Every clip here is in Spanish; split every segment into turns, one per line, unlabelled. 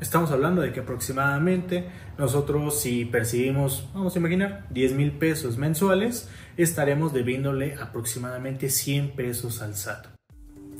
Estamos hablando de que aproximadamente nosotros, si percibimos, vamos a imaginar, 10,000 pesos mensuales, estaremos debiéndole aproximadamente 100 pesos al SAT.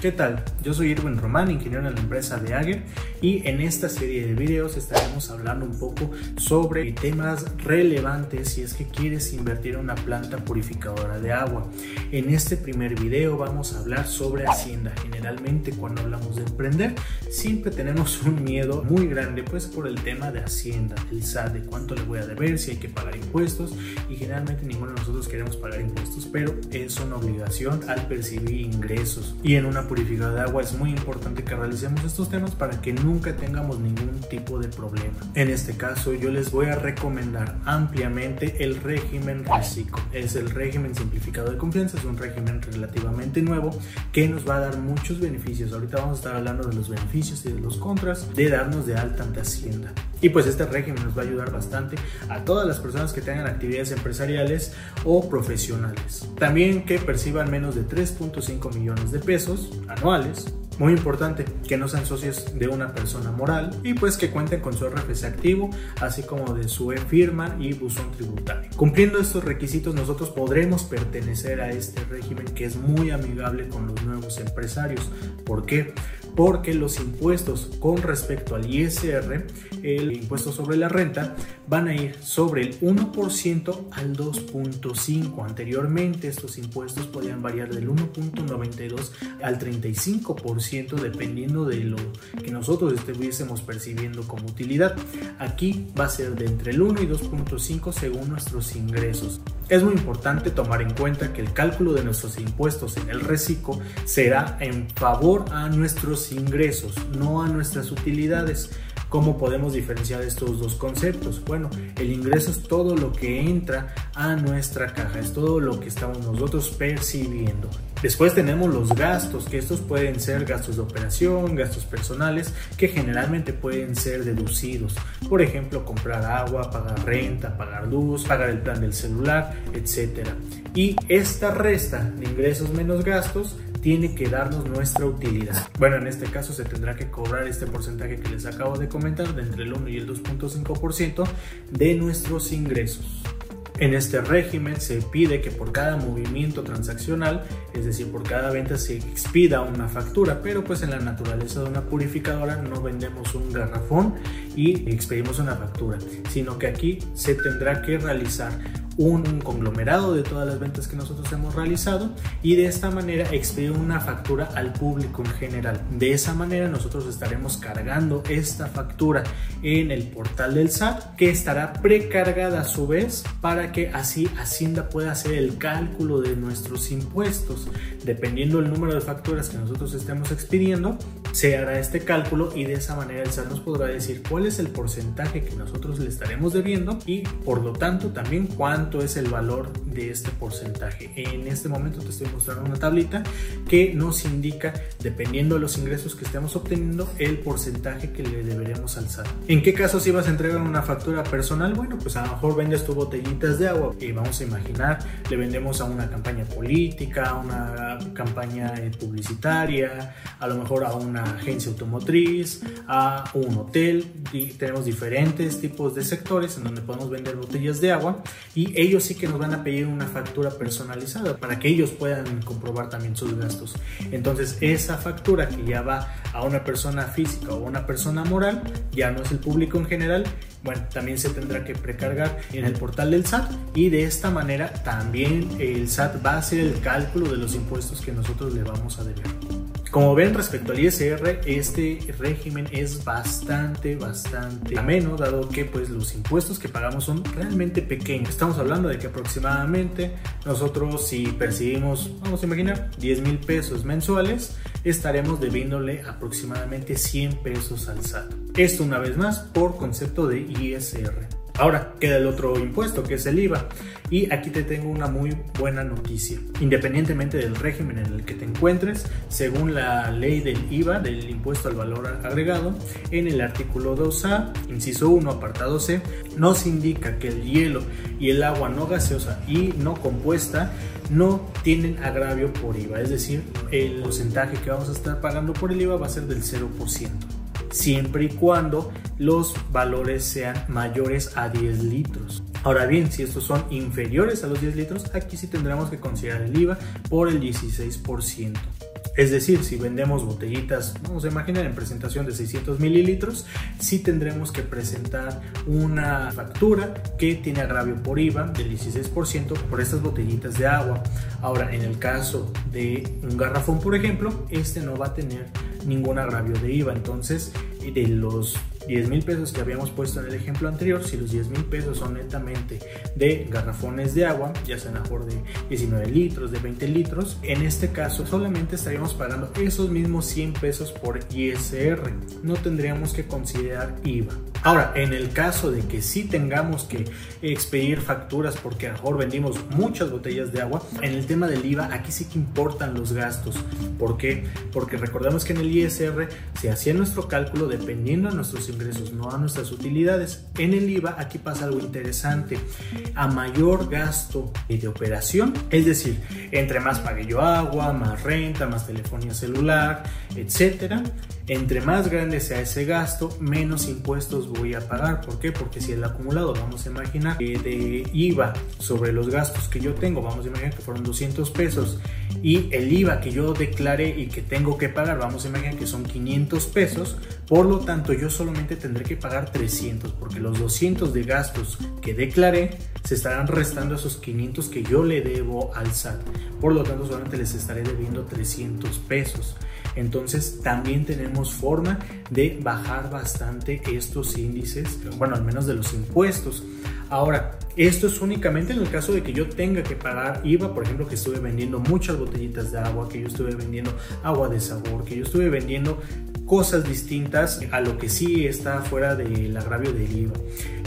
¿Qué tal? Yo soy Irwin Román, ingeniero en la empresa de Ager, y en esta serie de videos estaremos hablando un poco sobre temas relevantes si es que quieres invertir en una planta purificadora de agua. En este primer video vamos a hablar sobre Hacienda. Generalmente cuando hablamos de emprender siempre tenemos un miedo muy grande pues por el tema de Hacienda, el SAT, de cuánto le voy a deber, si hay que pagar impuestos, y generalmente ninguno de nosotros queremos pagar impuestos, pero es una obligación al percibir ingresos, y en una purificadora de agua es muy importante que realicemos estos temas para que nunca tengamos ningún tipo de problema. En este caso yo les voy a recomendar ampliamente el régimen RECICO. Es el régimen simplificado de confianza, es un régimen relativamente nuevo que nos va a dar muchos beneficios. Ahorita vamos a estar hablando de los beneficios y de los contras de darnos de alta ante Hacienda. Y pues este régimen nos va a ayudar bastante a todas las personas que tengan actividades empresariales o profesionales. También que perciban menos de 3.5 millones de pesos anuales. Muy importante que no sean socios de una persona moral y pues que cuenten con su RFC activo, así como de su e-firma y buzón tributario. Cumpliendo estos requisitos nosotros podremos pertenecer a este régimen que es muy amigable con los nuevos empresarios. ¿Por qué? Porque los impuestos con respecto al ISR, el impuesto sobre la renta, van a ir sobre el 1% al 2.5%. Anteriormente estos impuestos podían variar del 1.92 al 35% dependiendo de lo que nosotros estuviésemos percibiendo como utilidad. Aquí va a ser de entre el 1 y 2.5 según nuestros ingresos. Es muy importante tomar en cuenta que el cálculo de nuestros impuestos en el RECICO será en favor a nuestros ingresos, no a nuestras utilidades. ¿Cómo podemos diferenciar estos dos conceptos? Bueno, el ingreso es todo lo que entra a nuestra caja, es todo lo que estamos nosotros percibiendo. Después tenemos los gastos, que estos pueden ser gastos de operación, gastos personales, que generalmente pueden ser deducidos. Por ejemplo, comprar agua, pagar renta, pagar luz, pagar el plan del celular, etc. Y esta resta de ingresos menos gastos tiene que darnos nuestra utilidad. Bueno, en este caso se tendrá que cobrar este porcentaje que les acabo de comentar, de entre el 1 y el 2.5% de nuestros ingresos. En este régimen se pide que por cada movimiento transaccional, es decir, por cada venta, se expida una factura, pero pues en la naturaleza de una purificadora no vendemos un garrafón y expedimos una factura, sino que aquí se tendrá que realizar un conglomerado de todas las ventas que nosotros hemos realizado y de esta manera expedir una factura al público en general. De esa manera nosotros estaremos cargando esta factura en el portal del SAT, que estará precargada a su vez para que así Hacienda pueda hacer el cálculo de nuestros impuestos. Dependiendo del número de facturas que nosotros estemos expidiendo, se hará este cálculo y de esa manera el SAT nos podrá decir cuál es el porcentaje que nosotros le estaremos debiendo y por lo tanto también cuánto es el valor de este porcentaje. En este momento te estoy mostrando una tablita que nos indica, dependiendo de los ingresos que estemos obteniendo, el porcentaje que le deberemos al SAT. ¿En qué caso si vas a entregar una factura personal? Bueno, pues a lo mejor vendes tus botellitas de agua y vamos a imaginar, le vendemos a una campaña política, a una campaña publicitaria, a lo mejor a una agencia automotriz, a un hotel, y tenemos diferentes tipos de sectores en donde podemos vender botellas de agua y ellos sí que nos van a pedir una factura personalizada para que ellos puedan comprobar también sus gastos. Entonces esa factura que ya va a una persona física o una persona moral, ya no es el público en general, bueno, también se tendrá que precargar en el portal del SAT y de esta manera también el SAT va a hacer el cálculo de los impuestos que nosotros le vamos a deber. Como ven, respecto al ISR, este régimen es bastante ameno, dado que pues los impuestos que pagamos son realmente pequeños. Estamos hablando de que aproximadamente nosotros, si percibimos, vamos a imaginar, 10,000 pesos mensuales, estaremos debiéndole aproximadamente 100 pesos al SAT. Esto una vez más por concepto de ISR. Ahora queda el otro impuesto, que es el IVA, y aquí te tengo una muy buena noticia. Independientemente del régimen en el que te encuentres, según la ley del IVA, del impuesto al valor agregado, en el artículo 2A, inciso 1, apartado C, nos indica que el hielo y el agua no gaseosa y no compuesta no tienen agravio por IVA, es decir, el porcentaje que vamos a estar pagando por el IVA va a ser del 0%. siempre y cuando los valores sean mayores a 10 litros. Ahora bien, si estos son inferiores a los 10 litros, aquí sí tendremos que considerar el IVA por el 16%. Es decir, si vendemos botellitas, vamos a imaginar en presentación de 600 mililitros, sí tendremos que presentar una factura que tiene agravio por IVA del 16% por estas botellitas de agua. Ahora, en el caso de un garrafón, por ejemplo, este no va a tener ningún agravio de IVA. Entonces, de los 10,000 pesos que habíamos puesto en el ejemplo anterior, si los 10,000 pesos son netamente de garrafones de agua, ya sean a mejor de 19 litros, de 20 litros, en este caso solamente estaríamos pagando esos mismos 100 pesos por ISR, no tendríamos que considerar IVA. Ahora, en el caso de que sí tengamos que expedir facturas porque a lo mejor vendimos muchas botellas de agua, en el tema del IVA aquí sí que importan los gastos. ¿Por qué? Porque recordemos que en el ISR se hacía nuestro cálculo dependiendo de nuestros ingresos, no a nuestras utilidades. En el IVA aquí pasa algo interesante. A mayor gasto de operación, es decir, entre más pague yo agua, más renta, más telefonía celular, etcétera, entre más grande sea ese gasto, menos impuestos voy a pagar. ¿Por qué? Porque si el acumulado, vamos a imaginar, de IVA sobre los gastos que yo tengo, vamos a imaginar que fueron 200 pesos, y el IVA que yo declaré y que tengo que pagar, vamos a imaginar que son 500 pesos, por lo tanto yo solamente tendré que pagar 300, porque los 200 de gastos que declaré se estarán restando a esos 500 que yo le debo al SAT. Por lo tanto, solamente les estaré debiendo 300 pesos. Entonces también tenemos forma de bajar bastante estos índices, bueno, al menos de los impuestos. Ahora, esto es únicamente en el caso de que yo tenga que pagar IVA, por ejemplo, que estuve vendiendo muchas botellitas de agua, que yo estuve vendiendo agua de sabor, que yo estuve vendiendo cosas distintas a lo que sí está fuera del agravio del IVA.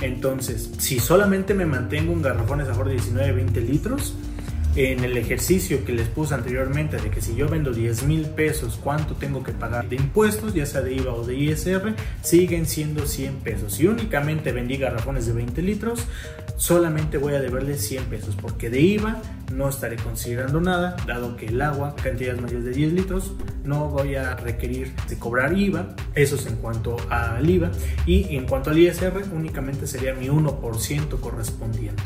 Entonces, si solamente me mantengo un garrafón de sabor de 19-20 litros, en el ejercicio que les puse anteriormente de que si yo vendo 10,000 pesos, ¿cuánto tengo que pagar de impuestos, ya sea de IVA o de ISR? Siguen siendo 100 pesos. Si únicamente vendí garrafones de 20 litros, solamente voy a deberle 100 pesos, porque de IVA no estaré considerando nada, dado que el agua, cantidades mayores de 10 litros, no voy a requerir de cobrar IVA. Eso es en cuanto al IVA. Y en cuanto al ISR, únicamente sería mi 1% correspondiente.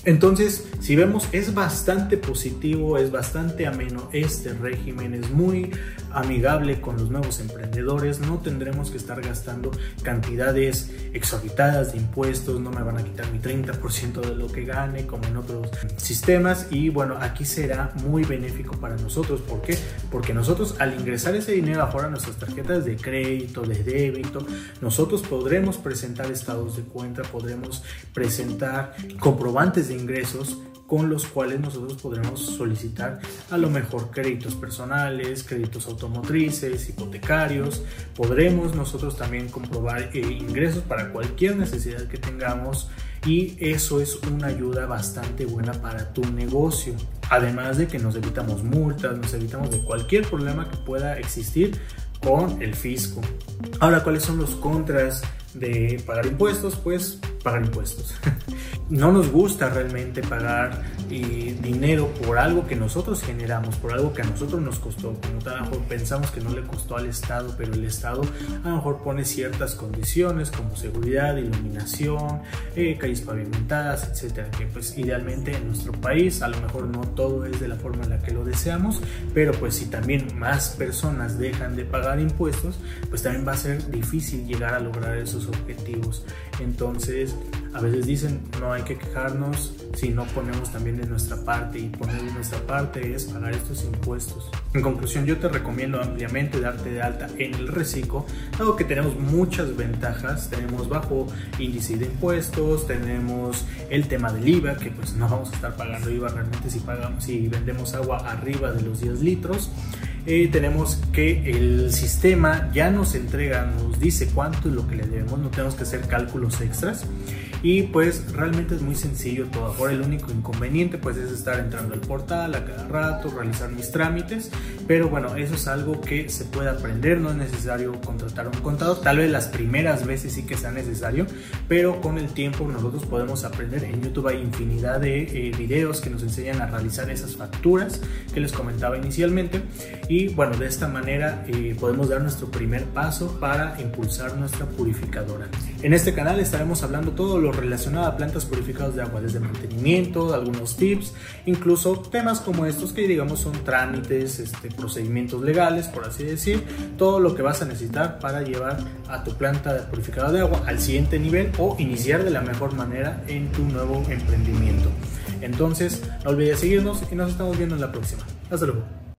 Entonces, si vemos, es bastante positivo, es bastante ameno este régimen, es muy amigable con los nuevos emprendedores. No tendremos que estar gastando cantidades exorbitadas de impuestos, no me van a quitar mi 30% de lo que gane como en otros sistemas. Y bueno, aquí será muy benéfico para nosotros. ¿Por qué? Porque nosotros, al ingresar ese dinero afuera a nuestras tarjetas de crédito, de débito, nosotros podremos presentar estados de cuenta, podremos presentar comprobantes de ingresos con los cuales nosotros podremos solicitar a lo mejor créditos personales, créditos automotrices, hipotecarios. Podremos nosotros también comprobar ingresos para cualquier necesidad que tengamos, y eso es una ayuda bastante buena para tu negocio. Además de que nos evitamos multas, nos evitamos de cualquier problema que pueda existir con el fisco. Ahora, ¿cuáles son los contras de pagar impuestos? Pues pagar impuestos. No nos gusta realmente pagar dinero por algo que nosotros generamos, por algo que a nosotros nos costó. Como tal, a lo mejor pensamos que no le costó al Estado, pero el Estado a lo mejor pone ciertas condiciones como seguridad, iluminación, calles pavimentadas, etcétera, que pues idealmente en nuestro país a lo mejor no todo es de la forma en la que lo deseamos, pero pues si también más personas dejan de pagar impuestos, pues también va a ser difícil llegar a lograr esos objetivos. Entonces, a veces dicen, no hay que quejarnos si no ponemos también de nuestra parte, y poner de nuestra parte es pagar estos impuestos. En conclusión, yo te recomiendo ampliamente darte de alta en el Recico, dado que tenemos muchas ventajas. Tenemos bajo índice de impuestos, tenemos el tema del IVA, que pues no vamos a estar pagando IVA realmente si vendemos agua arriba de los 10 litros. Tenemos que el sistema ya nos entrega, nos dice cuánto es lo que le debemos, no tenemos que hacer cálculos extras, y pues realmente es muy sencillo todo. Ahora el único inconveniente pues es estar entrando al portal a cada rato, realizar mis trámites, pero bueno, eso es algo que se puede aprender. No es necesario contratar un contador, tal vez las primeras veces sí que sea necesario, pero con el tiempo nosotros podemos aprender. En YouTube hay infinidad de videos que nos enseñan a realizar esas facturas que les comentaba inicialmente, y y bueno, de esta manera podemos dar nuestro primer paso para impulsar nuestra purificadora. En este canal estaremos hablando todo lo relacionado a plantas purificadoras de agua, desde mantenimiento, algunos tips, incluso temas como estos que digamos son trámites, procedimientos legales, por así decir, todo lo que vas a necesitar para llevar a tu planta purificadora de agua al siguiente nivel o iniciar de la mejor manera en tu nuevo emprendimiento. Entonces, no olvides seguirnos y nos estamos viendo en la próxima. Hasta luego.